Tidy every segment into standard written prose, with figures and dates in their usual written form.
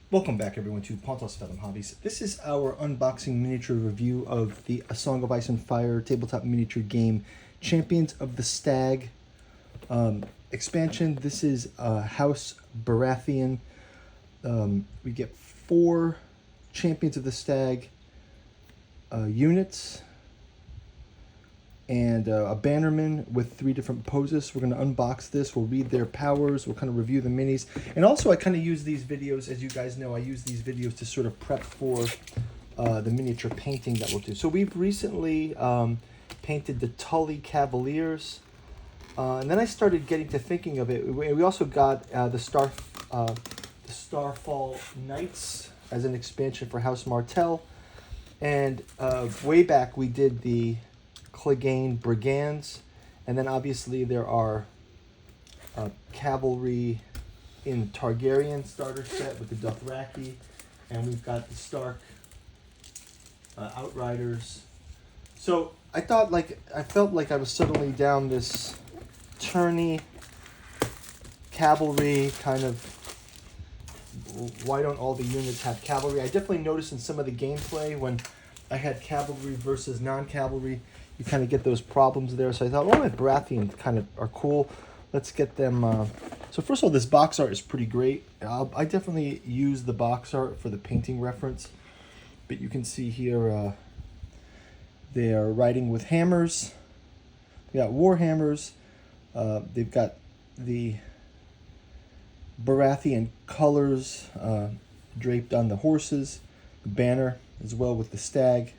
Welcome back, everyone, to Pontos Fathom Hobbies. This is our unboxing miniature review of the A Song of Ice and Fire tabletop miniature game, Champions of the Stag expansion. This is House Baratheon. We get 4 Champions of the Stag units and a bannerman with 3 different poses. We're going to unbox this. We'll read their powers. We'll kind of review the minis. And also, I kind of use these videos, as you guys know, I use these videos to sort of prep for the miniature painting that we'll do. So we've recently painted the Tully Cavaliers. And then I started getting to thinking of it. We also got the Starfall Knights as an expansion for House Martell. And way back, we did the Clegane Brigands, and then obviously there are cavalry in Targaryen starter set with the Dothraki, and we've got the Stark Outriders. So I felt like I was suddenly down this tourney cavalry kind of. Why don't all the units have cavalry? I definitely noticed in some of the gameplay when I had cavalry versus non-cavalry, you kind of get those problems there. So I thought, well, my Baratheon kind of are cool. Let's get them. So first of all, this box art is pretty great. I definitely use the box art for the painting reference. But you can see here they are riding with hammers. They got war hammers. They've got the Baratheon colors draped on the horses. The banner as well with the stag.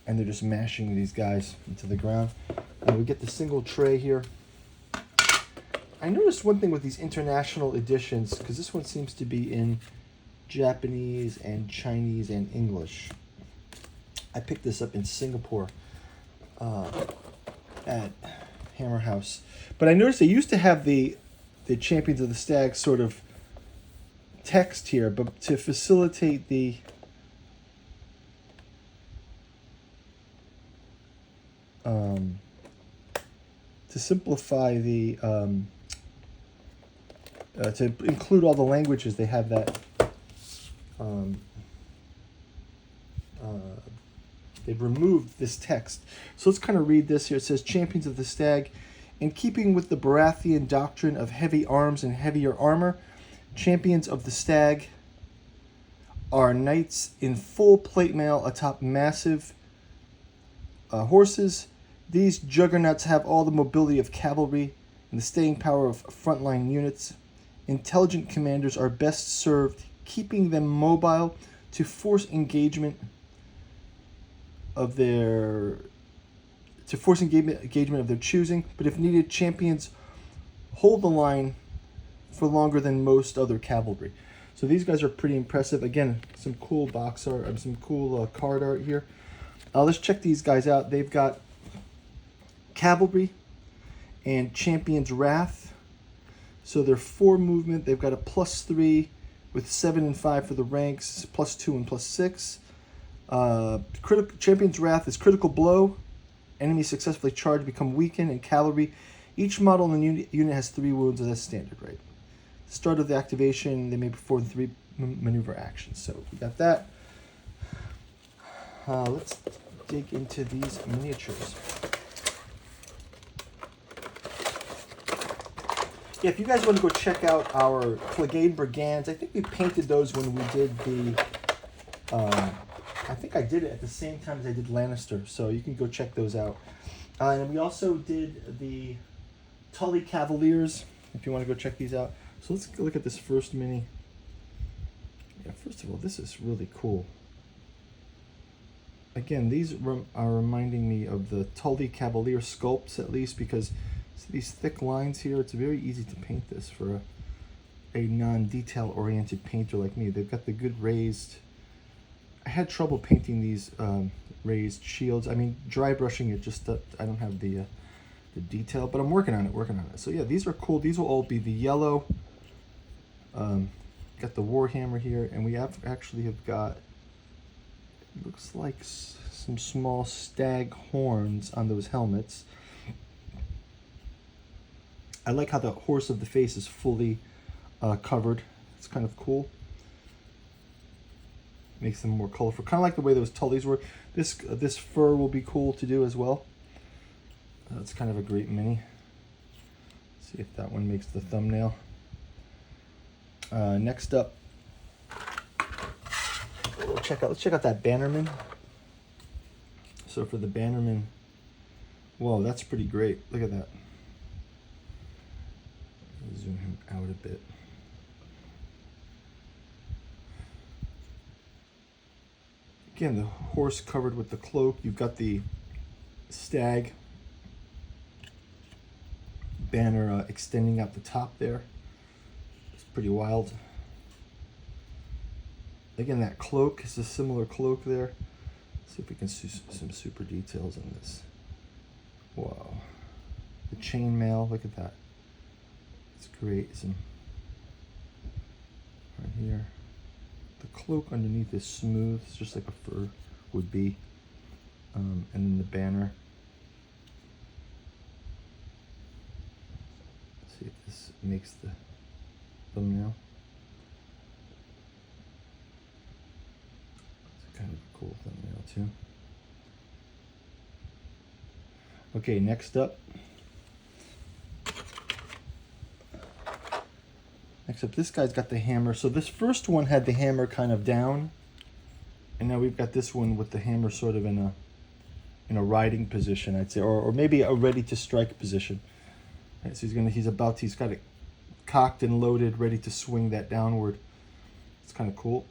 And they're just mashing these guys into the ground. We get the single tray here. I noticed one thing with these international editions, because this one seems to be in Japanese and Chinese and English. I picked this up in Singapore at Hammer House. But I noticed they used to have the Champions of the Stag sort of text here, but to facilitate the to simplify the to include all the languages, they have that they've removed this text. So let's kind of read this here. It says, Champions of the Stag. In keeping with the Baratheon doctrine of heavy arms and heavier armor, Champions of the Stag are knights in full plate mail atop massive horses. These juggernauts have all the mobility of cavalry and the staying power of frontline units. Intelligent commanders are best served keeping them mobile to force engagement of their choosing, but if needed, champions hold the line for longer than most other cavalry. So these guys are pretty impressive. Again, some cool box art, some cool card art here. Let's check these guys out. They've got cavalry and Champion's Wrath. So they're 4 movement. They've got a +3 with 7 and 5 for the ranks, +2 and +6. Champion's Wrath is critical blow. Enemies successfully charged become weakened, and cavalry. Each model in the unit has 3 wounds, and that's standard, right? The start of the activation, they may perform 3 maneuver actions. So we got that. Let's dig into these miniatures. Yeah, if you guys want to go check out our Clegane Brigands, I think we painted those when we did the. I think I did it at the same time as I did Lannister, so you can go check those out. And we also did the Tully Cavaliers, if you want to go check these out. So let's look at this first mini. Yeah, first of all, this is really cool. Again, these are reminding me of the Tully Cavalier sculpts, at least, because see these thick lines here. It's very easy to paint this for a non-detail oriented painter like me. They've got the good raised. I had trouble painting these raised shields. I mean, dry brushing it, just I don't have the detail, but I'm working on it. So yeah, these are cool. These will all be the yellow. Got the Warhammer here, and we actually have got, it looks like some small stag horns on those helmets. I like how the horse of the face is fully covered. It's kind of cool. Makes them more colorful, kind of like the way those Tullys were. This fur will be cool to do as well. It's kind of a great mini. Let's see if that one makes the thumbnail. Next up, let's check out that Bannerman. So for the Bannerman, whoa, that's pretty great. Look at that. Zoom him out a bit. Again, the horse covered with the cloak. You've got the Stag banner extending out the top there. It's pretty wild. Again, that cloak is a similar cloak there. Let's see if we can see some super details on this. Wow. The chainmail, look at that. It's great. Some right here. The cloak underneath is smooth, it's just like a fur would be. And then the banner. Let's see if this makes the thumbnail. It's kind of a cool thumbnail too. Okay, next up. Except this guy's got the hammer. So this first one had the hammer kind of down, and now we've got this one with the hammer sort of in a riding position, I'd say, or maybe a ready to strike position. Right, so he's got it cocked and loaded, ready to swing that downward. It's kind of cool.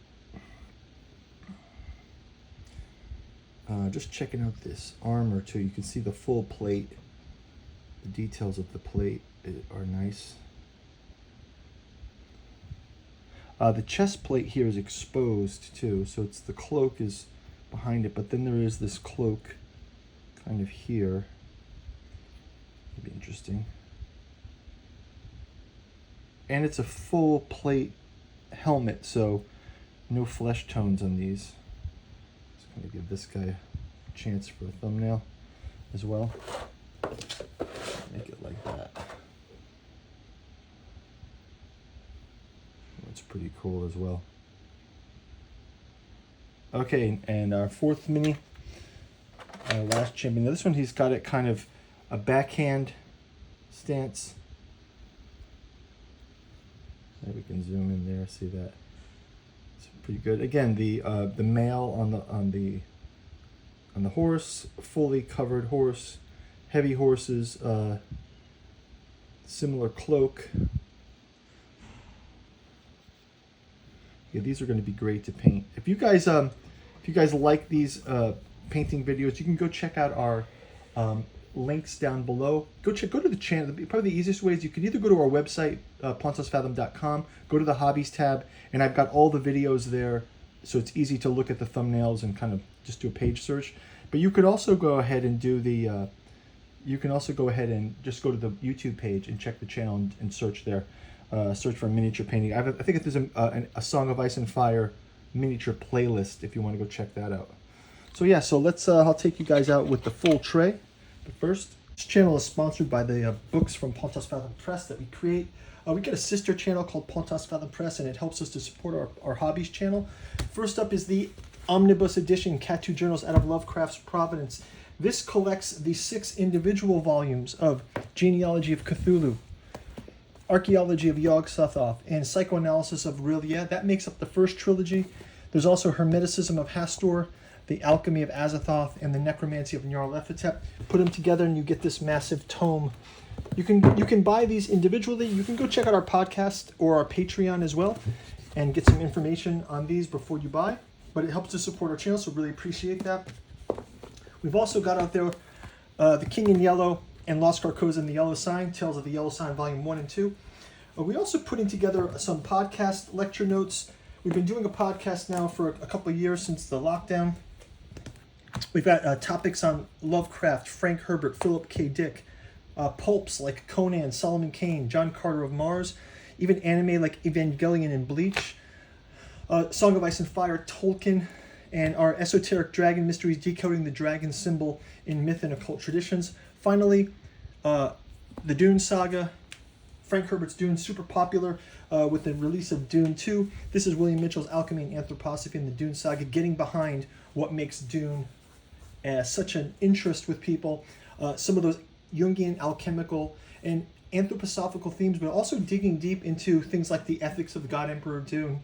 Just checking out this armor too. You can see the full plate. The details of the plate are nice. The chest plate here is exposed too, so it's the cloak is behind it, but then there is this cloak kind of here. It'd be interesting. And it's a full plate helmet, so no flesh tones on these. Just gonna give this guy a chance for a thumbnail as well. Make it like that. It's pretty cool as well. Okay, and our fourth mini, our last champion. Now this one, he's got it kind of a backhand stance. There, we can zoom in there, see that. It's pretty good. Again, the mail on the horse, fully covered horse, heavy horses, similar cloak. Yeah, these are going to be great to paint. If you guys like these painting videos, you can go check out our links down below. Go to the channel. Probably the easiest way is you can either go to our website, pontusfathom.com, go to the hobbies tab, and I've got all the videos there, so it's easy to look at the thumbnails and kind of just do a page search. But you could also go ahead and do the. You can also go ahead and just go to the YouTube page and check the channel and search there. Search for miniature painting. I think there's a Song of Ice and Fire miniature playlist if you want to go check that out. So yeah, so let's I'll take you guys out with the full tray. But first, this channel is sponsored by the books from Pontus Fathom Press that we create. We get a sister channel called Pontus Fathom Press, and it helps us to support our hobbies channel. First up is the Omnibus Edition Cat 2 Journals Out of Lovecraft's Providence. This collects the 6 individual volumes of Genealogy of Cthulhu, Archaeology of Yog-Sothoth, and Psychoanalysis of Rilliah. That makes up the first trilogy. There's also Hermeticism of Hastur, The Alchemy of Azathoth, and The Necromancy of Nyarlathotep. Put them together and you get this massive tome. You can buy these individually. You can go check out our podcast or our Patreon as well and get some information on these before you buy. But it helps to support our channel, so really appreciate that. We've also got out there The King in Yellow and Lost Carcosa and the Yellow Sign, Tales of the Yellow Sign, Volume 1 and 2. We're also putting together some podcast lecture notes. We've been doing a podcast now for a couple of years since the lockdown. We've got topics on Lovecraft, Frank Herbert, Philip K. Dick, pulps like Conan, Solomon Kane, John Carter of Mars, even anime like Evangelion and Bleach, Song of Ice and Fire, Tolkien, and our esoteric dragon mysteries, decoding the dragon symbol in myth and occult traditions. Finally, the Dune Saga, Frank Herbert's Dune, super popular with the release of Dune 2. This is William Mitchell's Alchemy and Anthroposophy in the Dune saga, getting behind what makes Dune such an interest with people. Some of those Jungian alchemical and anthroposophical themes, but also digging deep into things like the ethics of God Emperor Dune,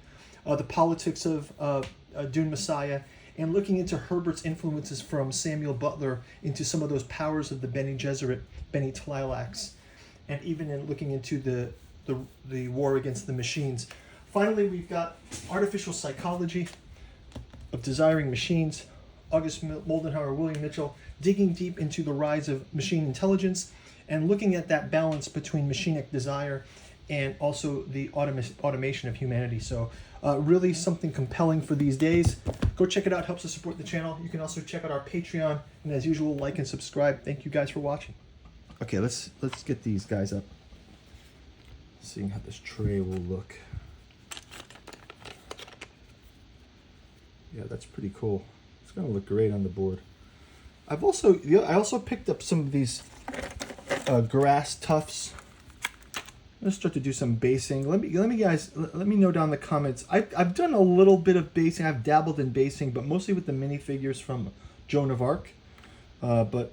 the politics of Dune Messiah, and looking into Herbert's influences from Samuel Butler into some of those powers of the Bene Gesserit, Bene Tleilax, and even in looking into the war against the machines. Finally, we've got Artificial Psychology of Desiring Machines, August Moldenhauer, William Mitchell, digging deep into the rise of machine intelligence and looking at that balance between machinic desire and also the automation of humanity. So really something compelling for these days. Go check it out. Helps us support the channel. You can also check out our Patreon. And as usual, like and subscribe. Thank you guys for watching. Okay, let's get these guys up. Seeing how this tray will look. Yeah, that's pretty cool. It's gonna look great on the board. I also picked up some of these grass tufts. I'm gonna start to do some basing. Let me know down in the comments. I've done a little bit of basing. I've dabbled in basing, but mostly with the minifigures from Joan of Arc. But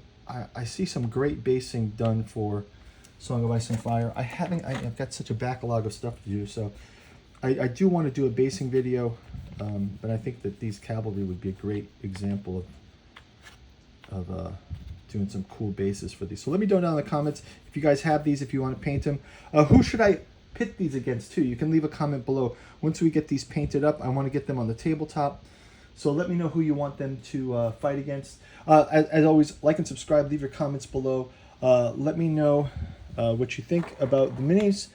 I see some great basing done for Song of Ice and Fire. I've got such a backlog of stuff to do, so I do want to do a basing video, but I think that these cavalry would be a great example of doing some cool bases for these. So let me know down in the comments if you guys have these, if you want to paint them. Who should I pit these against too? You can leave a comment below. Once we get these painted up, I want to get them on the tabletop. So let me know who you want them to fight against. As always, like and subscribe. Leave your comments below. Let me know what you think about the minis.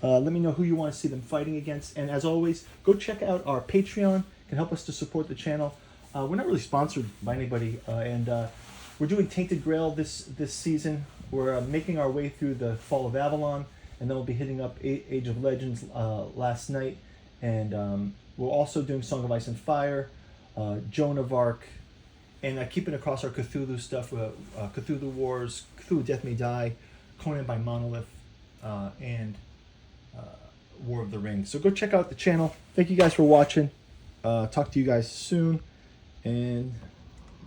Let me know who you want to see them fighting against. And as always, go check out our Patreon. It can help us to support the channel. We're not really sponsored by anybody, and we're doing Tainted Grail this season. We're making our way through the Fall of Avalon, and then we'll be hitting up Age of Legends last night. And we're also doing Song of Ice and Fire, Joan of Arc, and keeping across our Cthulhu stuff, Cthulhu Wars, Cthulhu Death May Die, Conan by Monolith, and War of the Ring. So go check out the channel. Thank you guys for watching. Talk to you guys soon, and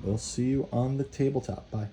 we'll see you on the tabletop. Bye.